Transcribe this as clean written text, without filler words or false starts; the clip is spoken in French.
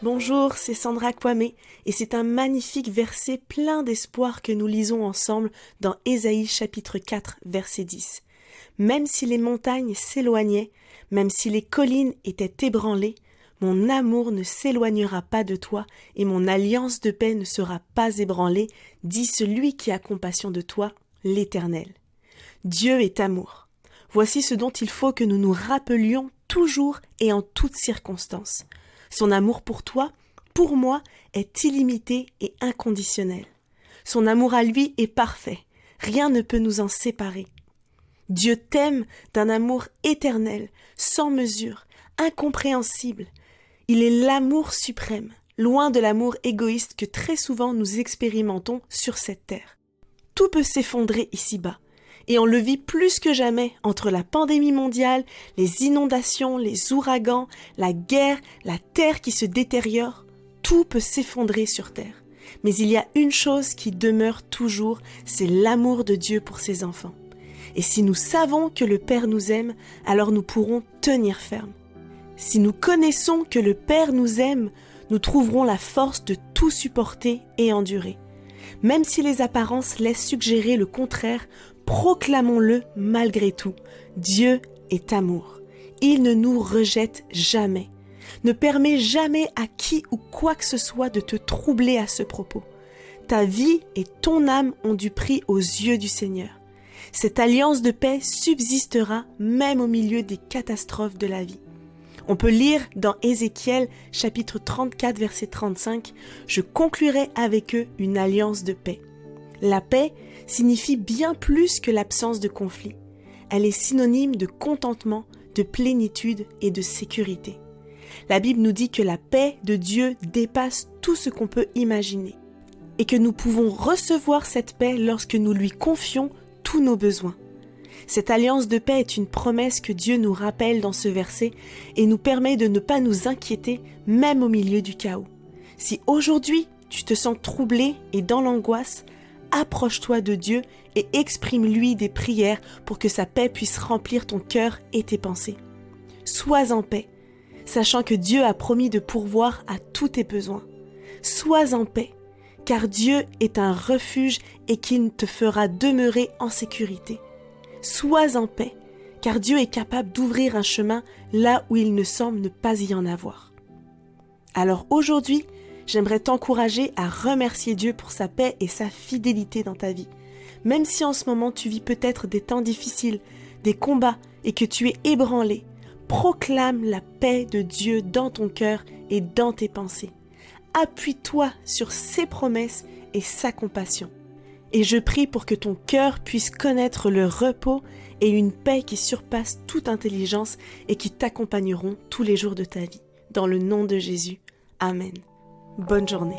Bonjour, c'est Sandra Kwame et c'est un magnifique verset plein d'espoir que nous lisons ensemble dans Ésaïe chapitre 4 verset 10. Même si les montagnes s'éloignaient, même si les collines étaient ébranlées, mon amour ne s'éloignera pas de toi et mon alliance de paix ne sera pas ébranlée, dit celui qui a compassion de toi, l'Éternel. Dieu est amour. Voici ce dont il faut que nous nous rappelions toujours et en toutes circonstances. Son amour pour toi, pour moi, est illimité et inconditionnel. Son amour à lui est parfait. Rien ne peut nous en séparer. Dieu t'aime d'un amour éternel, sans mesure, incompréhensible. Il est l'amour suprême, loin de l'amour égoïste que très souvent nous expérimentons sur cette terre. Tout peut s'effondrer ici-bas. Et on le vit plus que jamais entre la pandémie mondiale, les inondations, les ouragans, la guerre, la terre qui se détériore. Tout peut s'effondrer sur terre. Mais il y a une chose qui demeure toujours, c'est l'amour de Dieu pour ses enfants. Et si nous savons que le Père nous aime, alors nous pourrons tenir ferme. Si nous connaissons que le Père nous aime, nous trouverons la force de tout supporter et endurer. Même si les apparences laissent suggérer le contraire, proclamons-le malgré tout. Dieu est amour. Il ne nous rejette jamais. Ne permet jamais à qui ou quoi que ce soit de te troubler à ce propos. Ta vie et ton âme ont du prix aux yeux du Seigneur. Cette alliance de paix subsistera même au milieu des catastrophes de la vie. On peut lire dans Ézéchiel chapitre 34 verset 35 « Je conclurai avec eux une alliance de paix ». La paix signifie bien plus que l'absence de conflit. Elle est synonyme de contentement, de plénitude et de sécurité. La Bible nous dit que la paix de Dieu dépasse tout ce qu'on peut imaginer et que nous pouvons recevoir cette paix lorsque nous lui confions tous nos besoins. Cette alliance de paix est une promesse que Dieu nous rappelle dans ce verset et nous permet de ne pas nous inquiéter même au milieu du chaos. Si aujourd'hui tu te sens troublé et dans l'angoisse, approche-toi de Dieu et exprime-lui des prières pour que sa paix puisse remplir ton cœur et tes pensées. Sois en paix, sachant que Dieu a promis de pourvoir à tous tes besoins. Sois en paix, car Dieu est un refuge et qu'il te fera demeurer en sécurité. Sois en paix, car Dieu est capable d'ouvrir un chemin là où il ne semble ne pas y en avoir. Alors aujourd'hui, j'aimerais t'encourager à remercier Dieu pour sa paix et sa fidélité dans ta vie. Même si en ce moment tu vis peut-être des temps difficiles, des combats et que tu es ébranlé, proclame la paix de Dieu dans ton cœur et dans tes pensées. Appuie-toi sur ses promesses et sa compassion. Et je prie pour que ton cœur puisse connaître le repos et une paix qui surpasse toute intelligence et qui t'accompagneront tous les jours de ta vie. Dans le nom de Jésus. Amen. Bonne journée.